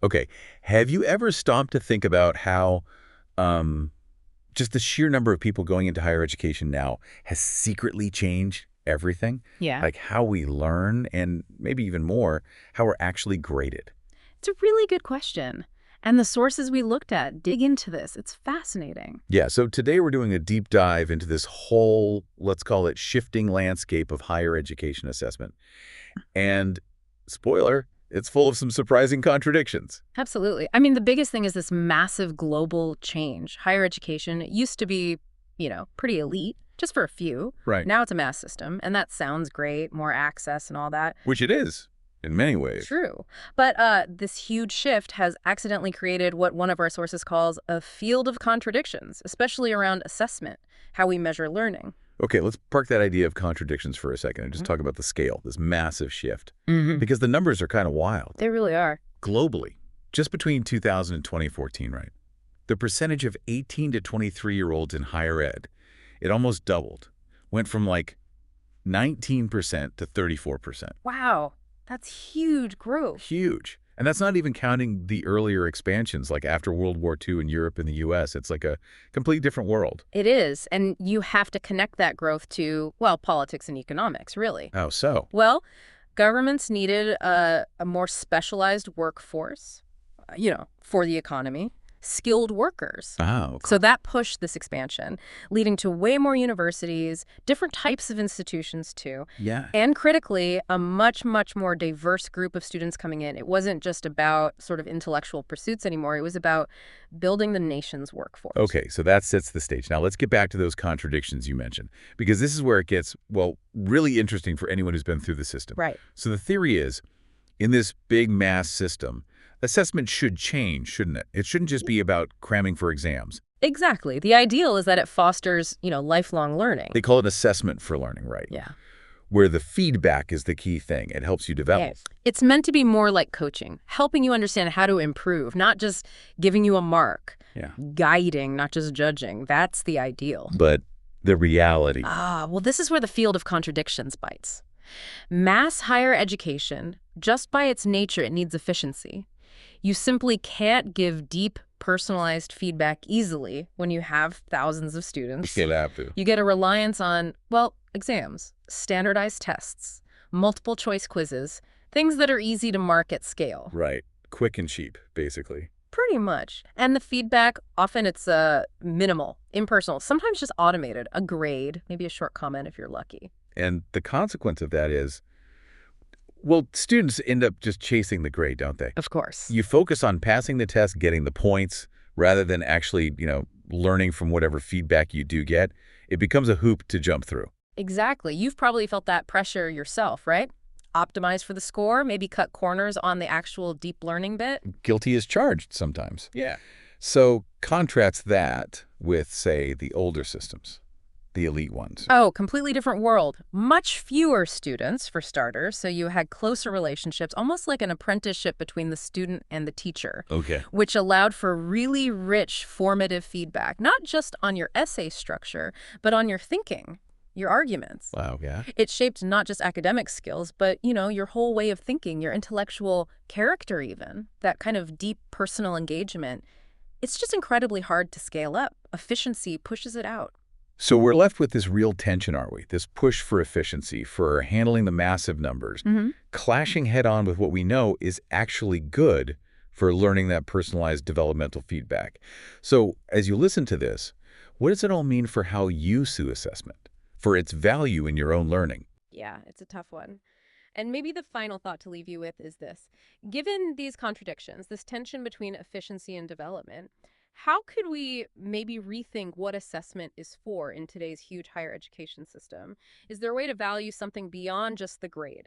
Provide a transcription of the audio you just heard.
Okay. Have you ever stopped to think about how just the sheer number of people going into higher education now has secretly changed everything? Yeah. Like how we learn and maybe even more, how we're actually graded. It's a really good question. And the sources we looked at dig into this. It's fascinating. Yeah, so today we're doing a deep dive into this whole, let's call it, shifting landscape of higher education assessment. And spoiler, it's full of some surprising contradictions. Absolutely. I mean, the biggest thing is this massive global change. Higher education, it used to be, pretty elite, just for a few. Right. Now it's a mass system, and that sounds great, more access and all that. Which it is, in many ways. True. But this huge shift has accidentally created what one of our sources calls a field of contradictions, especially around assessment, how we measure learning. Okay, let's park that idea of contradictions for a second and just talk about the scale, this massive shift. Mm-hmm. Because the numbers are kind of wild. They really are. Globally, just between 2000 and 2014, right? The percentage of 18 to 23-year-olds in higher ed, it almost doubled. Went from like 19% to 34%. Wow. That's huge growth. Huge. And that's not even counting the earlier expansions, like after World War II in Europe and the U.S. It's like a completely different world. It is. And you have to connect that growth to, well, politics and economics, really. How so? Well, governments needed a more specialized workforce, for the economy. Skilled workers. Oh, So that pushed this expansion, leading to way more universities, different types of institutions too, yeah. and critically, a much, much more diverse group of students coming in. It wasn't just about sort of intellectual pursuits anymore. It was about building the nation's workforce. Okay, so that sets the stage. Now let's get back to those contradictions you mentioned, because this is where it gets, well, really interesting for anyone who's been through the system. Right. So the theory is, in this big mass system, assessment should change, shouldn't it? It shouldn't just be about cramming for exams. Exactly. The ideal is that it fosters, lifelong learning. They call it assessment for learning, right? Yeah. Where the feedback is the key thing. It helps you develop. Yes. It's meant to be more like coaching, helping you understand how to improve, not just giving you a mark. Yeah. Guiding, not just judging. That's the ideal. But the reality. Well, this is where the field of contradictions bites. Mass higher education, just by its nature, it needs efficiency. You simply can't give deep, personalized feedback easily when you have thousands of students. You get a reliance on, well, exams, standardized tests, multiple choice quizzes, things that are easy to mark at scale. Right. Quick and cheap, basically. Pretty much. And the feedback, often it's minimal, impersonal, sometimes just automated, a grade, maybe a short comment if you're lucky. And the consequence of that is, well, students end up just chasing the grade, don't they? Of course. You focus on passing the test, getting the points, rather than actually, learning from whatever feedback you do get. It becomes a hoop to jump through. Exactly. You've probably felt that pressure yourself, right? Optimize for the score, maybe cut corners on the actual deep learning bit. Guilty as charged sometimes. Yeah. So contrast that with, say, the older systems. The elite ones. Oh, completely different world. Much fewer students, for starters, so you had closer relationships, almost like an apprenticeship between the student and the teacher. Okay. Which allowed for really rich formative feedback, not just on your essay structure, but on your thinking, your arguments. Wow, yeah. It shaped not just academic skills, but, your whole way of thinking, your intellectual character even, that kind of deep personal engagement. It's just incredibly hard to scale up. Efficiency pushes it out. So we're left with this real tension, aren't we? This push for efficiency, for handling the massive numbers, clashing head-on with what we know is actually good for learning that personalized developmental feedback. So as you listen to this, what does it all mean for how you see assessment, for its value in your own learning? Yeah, it's a tough one. And maybe the final thought to leave you with is this. Given these contradictions, this tension between efficiency and development, how could we maybe rethink what assessment is for in today's huge higher education system? Is there a way to value something beyond just the grade?